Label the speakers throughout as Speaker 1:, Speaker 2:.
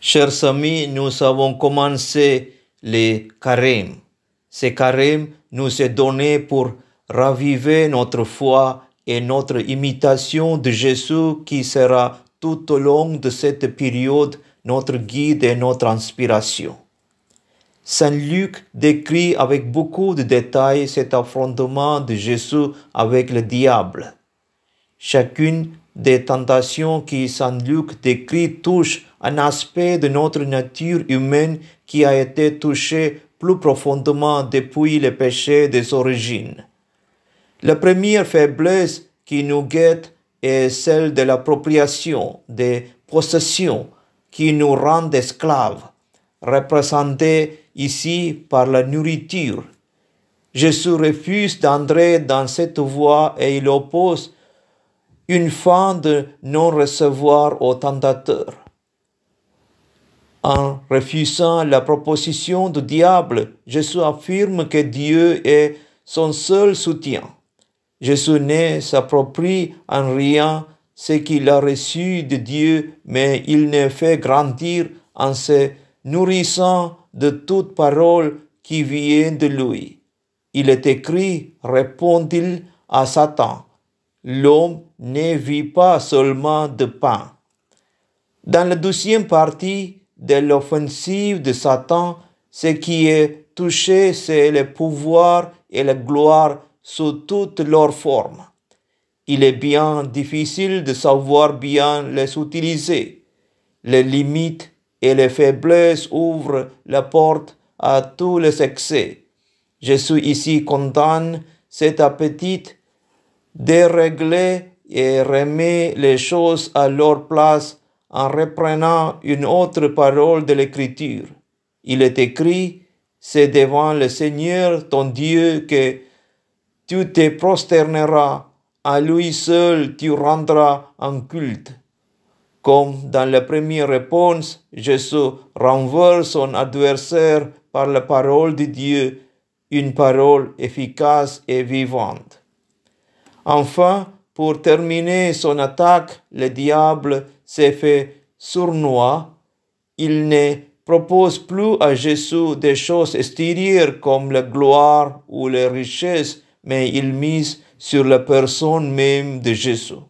Speaker 1: Chers amis, nous avons commencé les carêmes. Ces carêmes nous sont donnés pour raviver notre foi et notre imitation de Jésus qui sera tout au long de cette période notre guide et notre inspiration. Saint Luc décrit avec beaucoup de détails cet affrontement de Jésus avec le diable. Chacune des tentations qui Saint Luc décrit touche un aspect de notre nature humaine qui a été touché plus profondément depuis le péché des origines. La première faiblesse qui nous guette est celle de l'appropriation des possessions qui nous rendent esclaves, représentée ici par la nourriture. Jésus refuse d'entrer dans cette voie et il oppose une fin de non-recevoir au tentateur. En refusant la proposition du diable, Jésus affirme que Dieu est son seul soutien. Jésus ne s'approprie en rien ce qu'il a reçu de Dieu, mais il ne fait grandir en se nourrissant de toute parole qui vient de lui. Il est écrit, répond-il à Satan, l'homme ne vit pas seulement de pain. Dans la deuxième partie de l'offensive de Satan, ce qui est touché, c'est le pouvoir et la gloire sous toutes leurs formes. Il est bien difficile de savoir bien les utiliser. Les limites et les faiblesses ouvrent la porte à tous les excès. Jésus ici condamne cet appétit dérégler et remet les choses à leur place en reprenant une autre parole de l'Écriture. Il est écrit, c'est devant le Seigneur ton Dieu que tu te prosterneras, à lui seul tu rendras un culte. Comme dans la première réponse, Jésus renverse son adversaire par la parole de Dieu, une parole efficace et vivante. Enfin, pour terminer son attaque, le diable s'est fait sournois. Il ne propose plus à Jésus des choses extérieures comme la gloire ou les richesses, mais il mise sur la personne même de Jésus.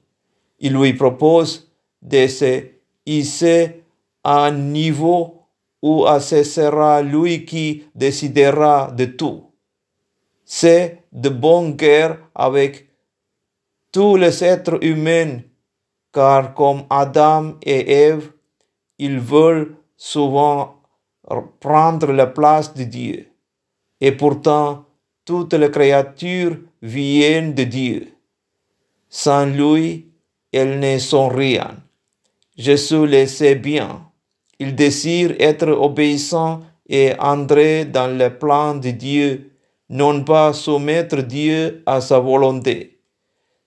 Speaker 1: Il lui propose de se hisser à un niveau où ce sera lui qui décidera de tout. C'est de bonne guerre avec tous les êtres humains, car comme Adam et Ève, ils veulent souvent prendre la place de Dieu. Et pourtant, toutes les créatures viennent de Dieu. Sans lui, elles ne sont rien. Jésus le sait bien. Il désire être obéissant et entrer dans le plan de Dieu, non pas soumettre Dieu à sa volonté.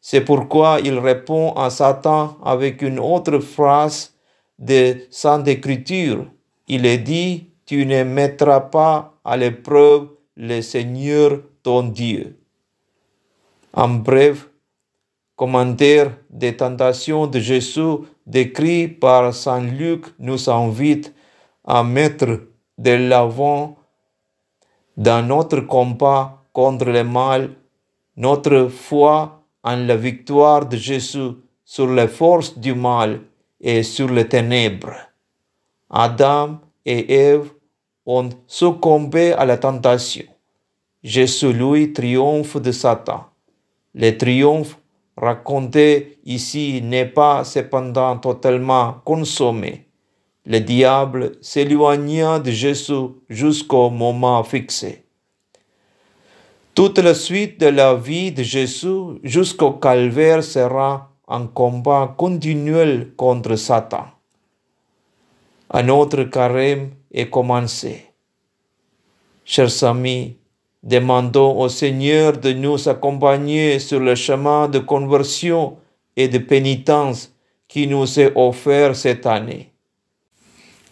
Speaker 1: C'est pourquoi il répond à Satan avec une autre phrase de Sainte Écriture. Il est dit, tu ne mettras pas à l'épreuve le Seigneur ton Dieu. En bref, commentaire des tentations de Jésus décrit par Saint Luc nous invite à mettre de l'avant dans notre combat contre le mal notre foi en la victoire de Jésus sur les forces du mal et sur les ténèbres. Adam et Ève ont succombé à la tentation. Jésus, lui, triomphe de Satan. Le triomphe raconté ici n'est pas cependant totalement consommé. Le diable s'éloigna de Jésus jusqu'au moment fixé. Toute la suite de la vie de Jésus jusqu'au calvaire sera un combat continuel contre Satan. Un autre carême est commencé. Chers amis, demandons au Seigneur de nous accompagner sur le chemin de conversion et de pénitence qui nous est offert cette année.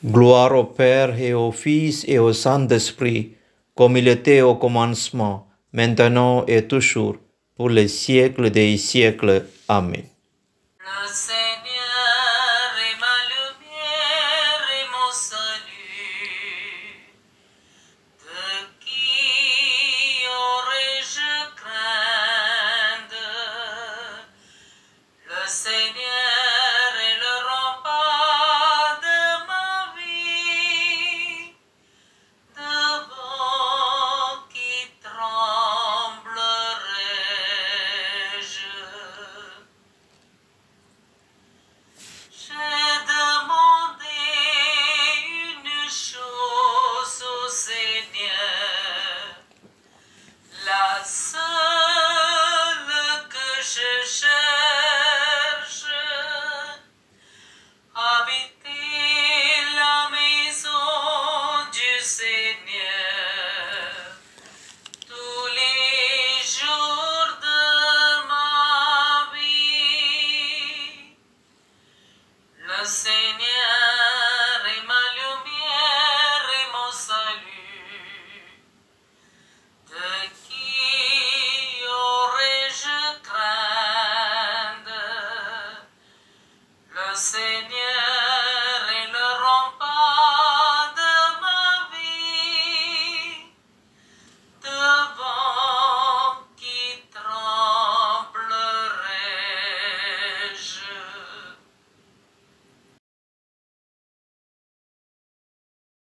Speaker 1: Gloire au Père et au Fils et au Saint-Esprit, comme il était au commencement, maintenant et toujours, pour les siècles des siècles. Amen.